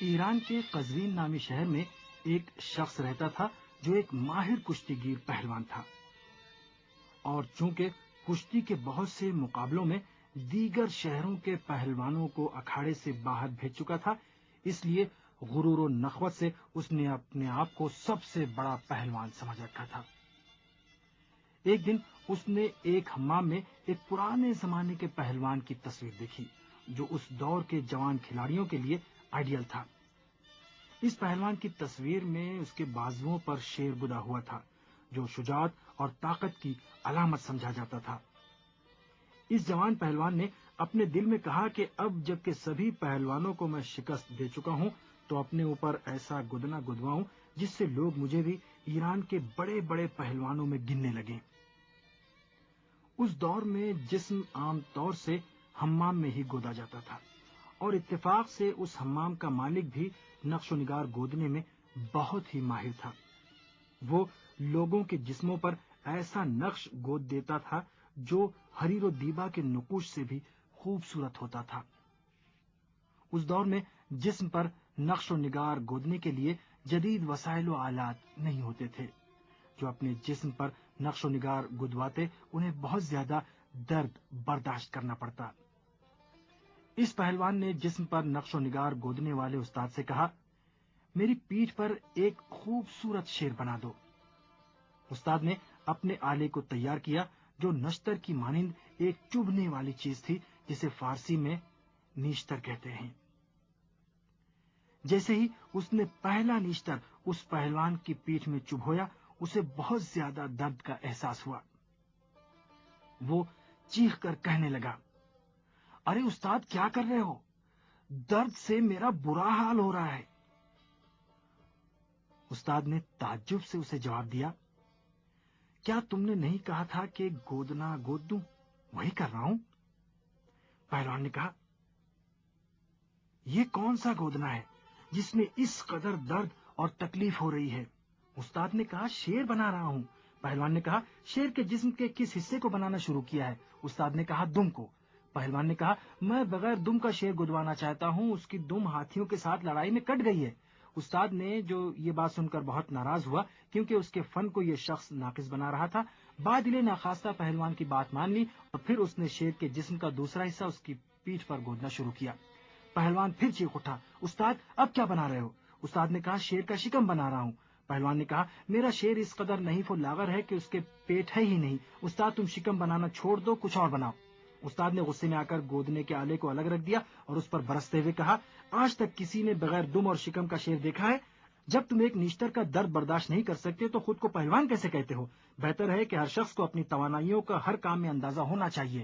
ایران کے قزوین نامی شہر میں ایک شخص رہتا تھا جو ایک ماہر کشتی گیر پہلوان تھا، اور چونکہ کشتی کے بہت سے مقابلوں میں دیگر شہروں کے پہلوانوں کو اکھاڑے سے باہر بھیج چکا تھا، اس لیے غرور و نخوت سے اس نے اپنے آپ کو سب سے بڑا پہلوان سمجھ رکھا تھا۔ ایک دن اس نے ایک حمام میں ایک پرانے زمانے کے پہلوان کی تصویر دیکھی جو اس دور کے جوان کھلاڑیوں کے لیے آئیڈیل تھا۔ اس پہلوان کی تصویر میں اس کے بازوؤں پر شیر گدا ہوا تھا جو شجاعت اور طاقت کی علامت سمجھا جاتا تھا۔ اس جوان پہلوان نے اپنے دل میں کہا کہ اب جب کہ سبھی پہلوانوں کو میں شکست دے چکا ہوں تو اپنے اوپر ایسا گدنا گدواؤں جس سے لوگ مجھے بھی ایران کے بڑے بڑے پہلوانوں میں گننے لگیں۔ اس دور میں جسم عام طور سے حمام میں ہی گودا جاتا تھا، اور اتفاق سے اس حمام کا مالک بھی نقش و نگار گودنے میں بہت ہی ماہر تھا۔ وہ لوگوں کے جسموں پر ایسا نقش گود دیتا تھا جو حریر و دیبا کے نقوش سے بھی خوبصورت ہوتا تھا۔ اس دور میں جسم پر نقش و نگار گودنے کے لیے جدید وسائل و آلات نہیں ہوتے تھے۔ جو اپنے جسم پر نقش و نگار گدواتے انہیں بہت زیادہ درد برداشت کرنا پڑتا۔ اس پہلوان نے جسم پر نقش و نگار گودنے والے استاد سے کہا، میری پیٹھ پر ایک خوبصورت شیر بنا دو۔ استاد نے اپنے آلے کو تیار کیا جو نشتر کی مانند ایک چبھنے والی چیز تھی جسے فارسی میں نیشتر کہتے ہیں۔ جیسے ہی اس نے پہلا نیشتر اس پہلوان کی پیٹھ میں چبھویا، اسے بہت زیادہ درد کا احساس ہوا۔ وہ چیخ کر کہنے لگا، ارے استاد کیا کر رہے ہو؟ درد سے میرا برا حال ہو رہا ہے۔ استاد نے تعجب سے اسے جواب دیا، کیا تم نے نہیں کہا تھا کہ گودنا گود دوں؟ وہی کر رہا ہوں۔ پہلوان نے کہا، یہ کون سا گودنا ہے جس میں اس قدر درد اور تکلیف ہو رہی ہے؟ استاد نے کہا، شیر بنا رہا ہوں۔ پہلوان نے کہا، شیر کے جسم کے کس حصے کو بنانا شروع کیا ہے؟ استاد نے کہا، دم کو۔ پہلوان نے کہا، میں بغیر دم کا شیر گدوانا چاہتا ہوں، اس کی دم ہاتھیوں کے ساتھ لڑائی میں کٹ گئی ہے۔ استاد نے جو یہ بات سن کر بہت ناراض ہوا کیونکہ اس کے فن کو یہ شخص ناقص بنا رہا تھا، بادل ناخواستہ پہلوان کی بات مان لی اور پھر اس نے شیر کے جسم کا دوسرا حصہ اس کی پیٹھ پر گودنا شروع کیا۔ پہلوان پھر چیخ اٹھا، استاد اب کیا بنا رہے ہو؟ استاد نے کہا، شیر کا شکم بنا رہا ہوں۔ پہلوان نے کہا، میرا شیر اس قدر نحیف و لاغر ہے کہ اس کے پیٹ ہے ہی نہیں۔ استاد تم شکم بنانا چھوڑ دو، کچھ اور بناؤ۔ استاد نے غصے میں آ کر گودنے کے آلے کو الگ رکھ دیا اور اس پر برستے ہوئے کہا، آج تک کسی نے بغیر دم اور شکم کا شیر دیکھا ہے؟ جب تم ایک نیشتر کا درد برداشت نہیں کر سکتے تو خود کو پہلوان کیسے کہتے ہو؟ بہتر ہے کہ ہر شخص کو اپنی توانائیوں کا ہر کام میں اندازہ ہونا چاہیے۔